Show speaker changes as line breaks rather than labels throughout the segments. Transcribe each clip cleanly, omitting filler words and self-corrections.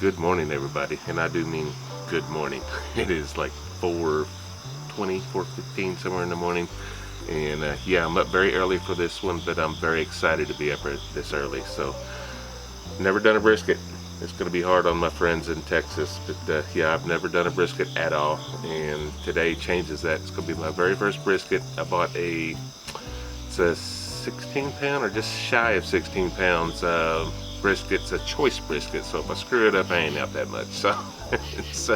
Good morning, everybody, and I do mean good morning. It is like 4:20, 4:15, somewhere in the morning, and yeah, I'm up very early for this one, but I'm very excited to be up this early. So, never done a brisket. It's going to be hard on my friends in Texas, but yeah, I've never done a brisket at all, and today changes that. It's going to be my very first brisket. I bought it's a 16 pound or just shy of 16 pounds brisket's a choice brisket, so if I screw it up, I ain't out that much. So it's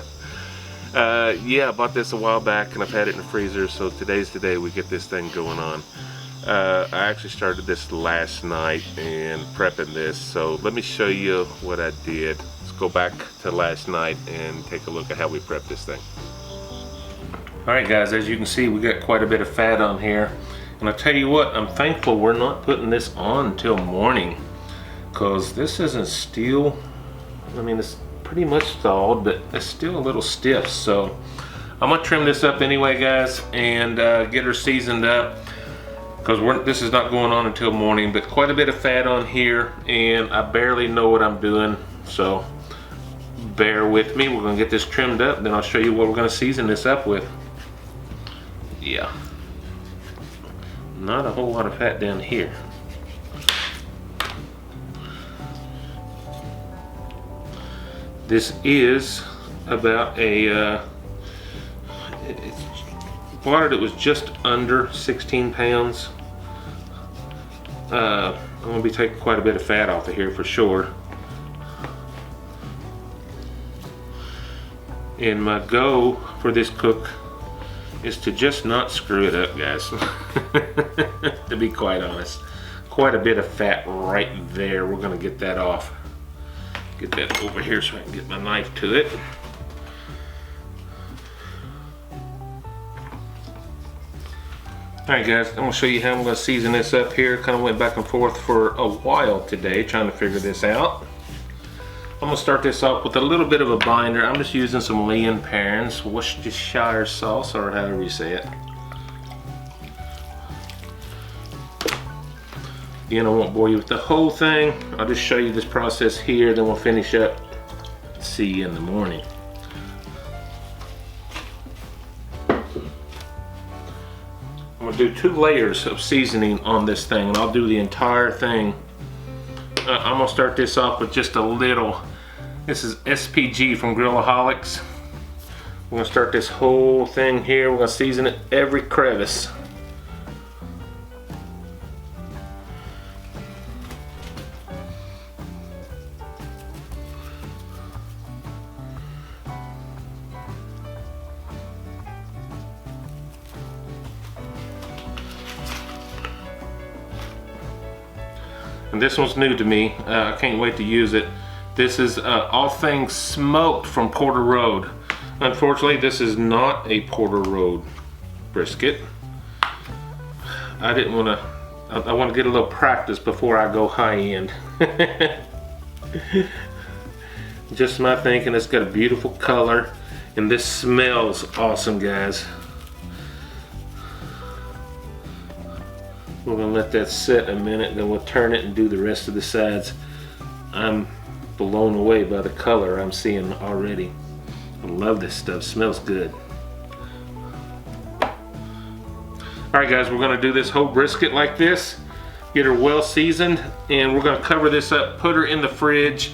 yeah, I bought this a while back and I've had it in the freezer, so today's the day we get this thing going on. I actually started this last night and prepping this, so let me show you what I did. Let's go back to last night and take a look at how we prep this thing. Alright guys, as you can see, we got quite a bit of fat on here, and I'll tell you what, I'm thankful we're not putting this on until morning, because this isn't steel. I mean, it's pretty much thawed, but it's still a little stiff. So I'm gonna trim this up anyway, guys, and get her seasoned up, because this is not going on until morning. But quite a bit of fat on here, and I barely know what I'm doing, so bear with me. We're gonna get this trimmed up, then I'll show you what we're gonna season this up with. Yeah, not a whole lot of fat down here. This is about a, bought it was just under 16 pounds. I'm going to be taking quite a bit of fat off of here for sure. And my goal for this cook is to just not screw it up, guys. To be quite honest. Quite a bit of fat right there. We're going to get that off. Get that over here so I can get my knife to it. Alright guys, I'm going to show you how I'm going to season this up here. Kind of went back and forth for a while today trying to figure this out. I'm going to start this off with a little bit of a binder. I'm just using some Lea & Perrins Worcestershire sauce, or however you say it. Again, I won't bore you with the whole thing. I'll just show you this process here, then we'll finish up. See you in the morning. I'm gonna do 2 layers of seasoning on this thing, and I'll do the entire thing. I'm gonna start this off with just a little. This is SPG from Gillaholics. We're gonna start this whole thing here. We're gonna season it every crevice. And this one's new to me. I can't wait to use it. This is All Things Smoked from Porter Road. Unfortunately, this is not a Porter Road brisket. I didn't want to. I want to get a little practice before I go high end. Just my thinking. It's got a beautiful color, and this smells awesome, guys. We're gonna let that sit a minute, then we'll turn it and do the rest of the sides. I'm blown away by the color I'm seeing already. I love this stuff, smells good. Alright guys, we're gonna do this whole brisket like this. Get her well seasoned, and we're gonna cover this up, put her in the fridge,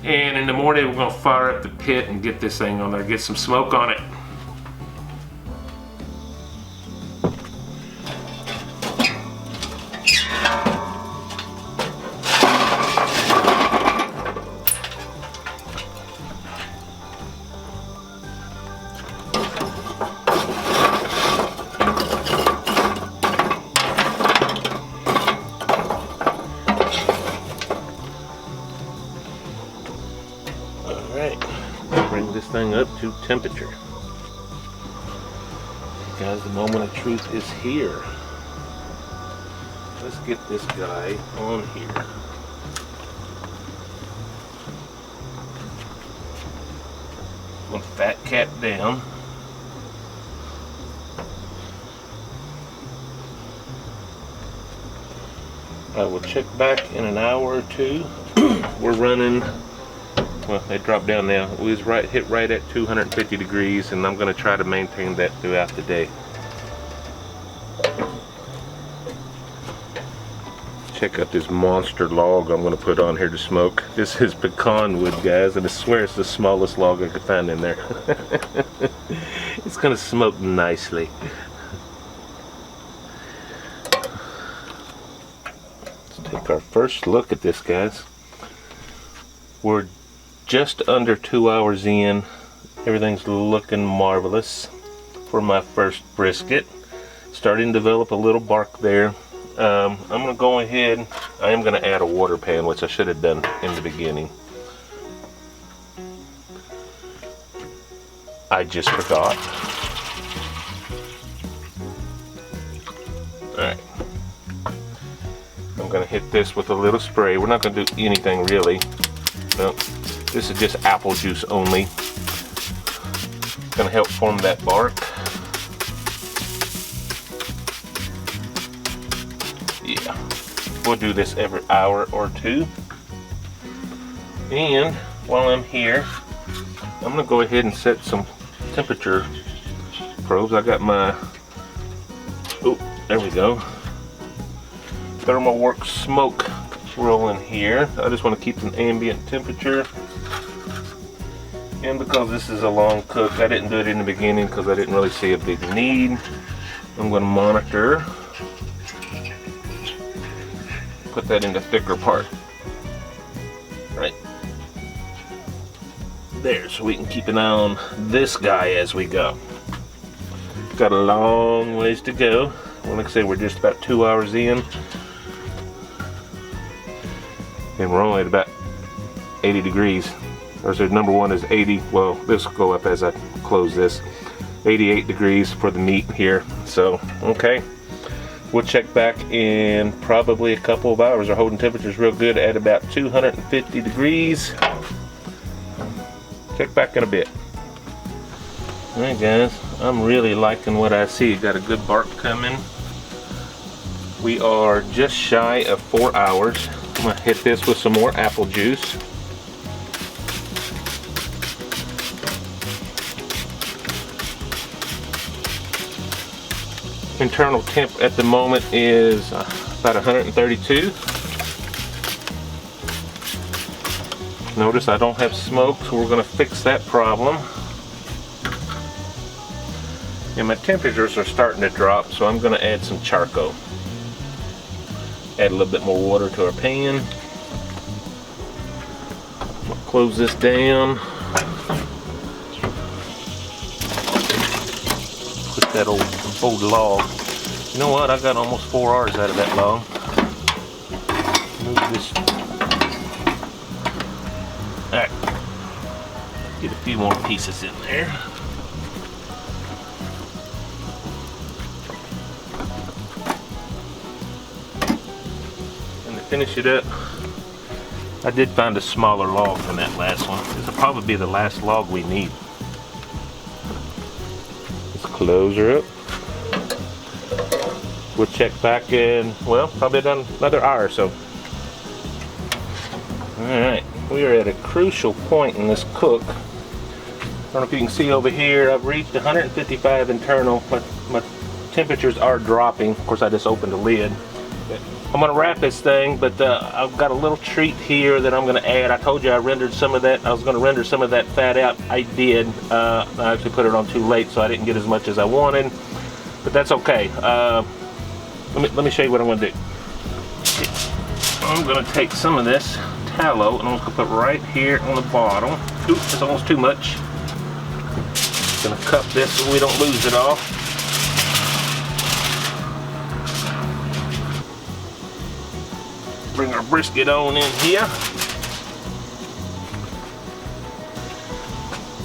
and in the morning we're gonna fire up the pit and get this thing on there, get some smoke on it. Bring this thing up to temperature. Guys, the moment of truth is here. Let's get this guy on here. One fat cat down. I will check back in an hour or two. We're running well, they dropped down now. It was hit right at 250 degrees, and I'm going to try to maintain that throughout the day. Check out this monster log I'm going to put on here to smoke. This is pecan wood, guys, and I swear it's the smallest log I could find in there. It's going to smoke nicely. Let's take our first look at this, guys. We're just under 2 hours in. Everything's looking marvelous for my first brisket. Starting to develop a little bark there. I'm going to go ahead, I am going to add a water pan, which I should have done in the beginning. I just forgot. Alright. I'm going to hit this with a little spray. We're not going to do anything really. No, this is just apple juice only. It's going to help form that bark. Yeah, we'll do this every hour or two. And while I'm here, I'm going to go ahead and set some temperature probes. I got my, oh, there we go, ThermoWorks smoke rolling here. I just want to keep an ambient temperature. And because this is a long cook, I didn't do it in the beginning because I didn't really see a big need. I'm going to monitor. Put that in the thicker part. Right there, so we can keep an eye on this guy as we go. Got a long ways to go. Well, like I say, we're just about 2 hours in. And we're only at about 80 degrees. Or so number one is 80. Well, this will go up as I close this. 88 degrees for the meat here. So, okay. We'll check back in probably a couple of hours. Our holding temperature is real good at about 250 degrees. Check back in a bit. Alright guys, I'm really liking what I see. Got a good bark coming. We are just shy of 4 hours. I'm going to hit this with some more apple juice. Internal temp at the moment is about 132. Notice I don't have smoke, so we're going to fix that problem. And my temperatures are starting to drop, so I'm going to add some charcoal. Add a little bit more water to our pan. I'll close this down. Put that old log. You know what? I got almost 4 hours out of that log. Move this. Alright. Get a few more pieces in there. And to finish it up, I did find a smaller log than that last one. This will probably be the last log we need. Let's close her up. We'll check back in, well, probably another hour or so. Alright, we are at a crucial point in this cook. I don't know if you can see over here, I've reached 155 internal, but my temperatures are dropping. Of course, I just opened the lid. I'm going to wrap this thing, but I've got a little treat here that I'm going to add. I told you I rendered some of that. I was going to render some of that fat out. I did. I actually put it on too late, so I didn't get as much as I wanted. But that's okay. Let me show you what I'm going to do. I'm going to take some of this tallow and I'm going to put right here on the bottom. Oops, it's almost too much. Going to cup this so we don't lose it all. Bring our brisket on in here.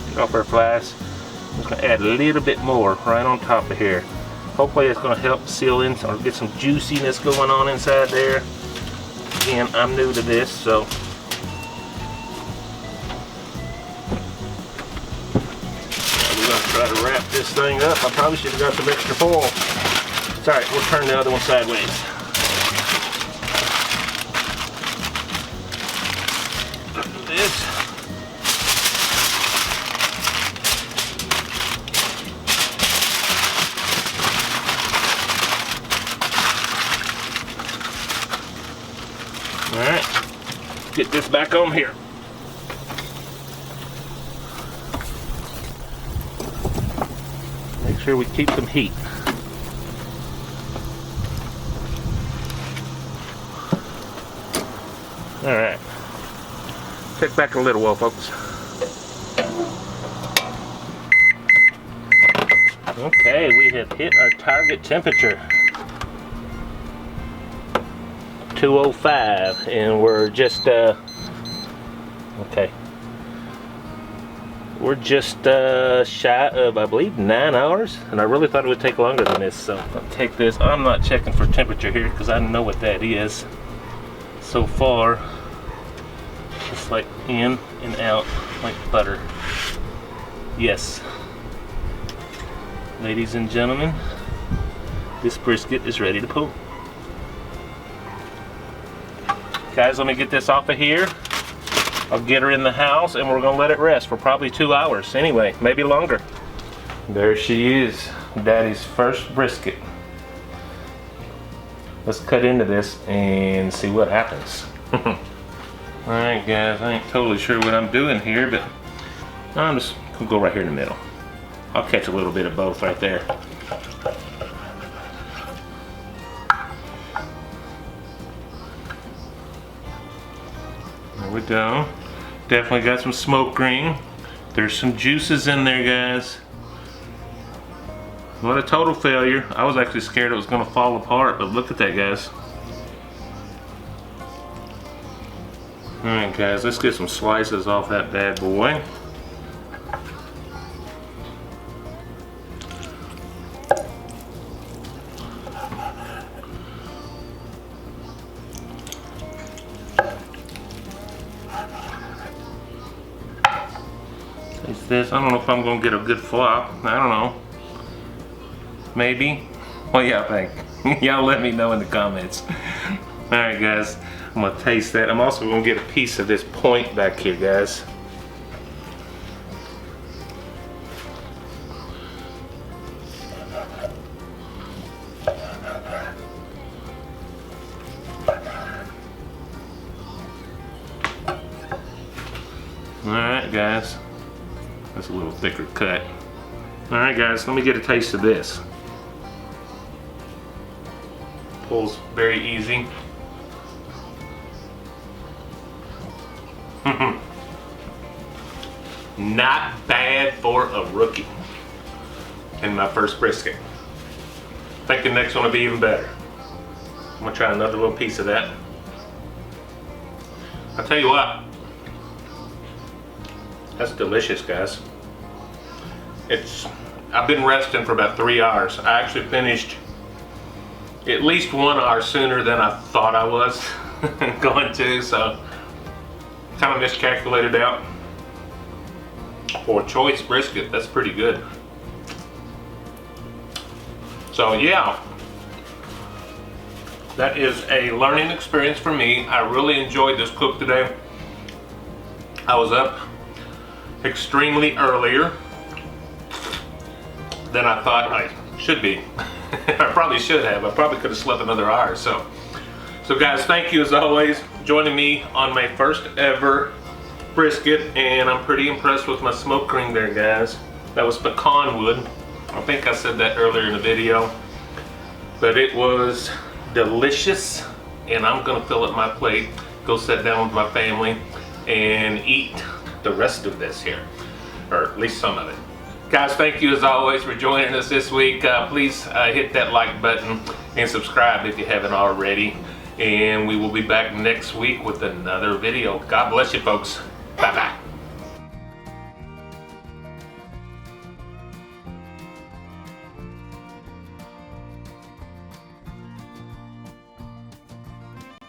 Get off our flies. I'm just going to add a little bit more right on top of here. Hopefully it's going to help seal in or get some juiciness going on inside there. Again, I'm new to this, so we're going to try to wrap this thing up. I probably should have got some extra foil. It's alright, we'll turn the other one sideways. This. get this back on here. Make sure we keep some heat. All right. Check back a little while, folks. Okay, we have hit our target temperature. 205, and we're just okay. We're just shy of, I believe, 9 hours, and I really thought it would take longer than this. So I'll take this. I'm not checking for temperature here because I know what that is. So far, it's like in and out like butter. Yes, ladies and gentlemen, this brisket is ready to pull. Guys, let me get this off of here. I'll get her in the house and we're gonna let it rest for probably 2 hours. Anyway, maybe longer. There she is, Daddy's first brisket. Let's cut into this and see what happens. Alright guys, I ain't totally sure what I'm doing here, but I'm just gonna go right here in the middle. I'll catch a little bit of both right there. There we go. Definitely got some smoke ring. There's some juices in there, guys. What a total failure. I was actually scared it was gonna fall apart, but look at that, guys. Alright guys, let's get some slices off that bad boy. Taste this. I don't know if I'm gonna get a good flop. I don't know. Maybe. What y'all think? Y'all let me know in the comments. Alright guys, I'm gonna taste that. I'm also gonna get a piece of this point back here, guys. Alright guys, that's a little thicker cut. Alright guys, let me get a taste of this. Pulls very easy. Not bad for a rookie. And my first brisket. I think the next one will be even better. I'm gonna try another little piece of that. I'll tell you what, that's delicious, guys. I've been resting for about 3 hours. I actually finished at least 1 hour sooner than I thought I was going to, so kind of miscalculated out. For a choice brisket, that's pretty good. So yeah, that is a learning experience for me. I really enjoyed this cook today. I was up extremely earlier than I thought I should be. I probably should have. I probably could have slept another hour. So guys, thank you as always joining me on my first ever brisket, and I'm pretty impressed with my smoke ring there, guys. That was pecan wood. I think I said that earlier in the video, but it was delicious, and I'm gonna fill up my plate, go sit down with my family, and eat the rest of this here, or at least some of it. Guys, thank you as always for joining us this week. Please hit that like button and subscribe if you haven't already. And we will be back next week with another video. God bless you, folks. Bye-bye.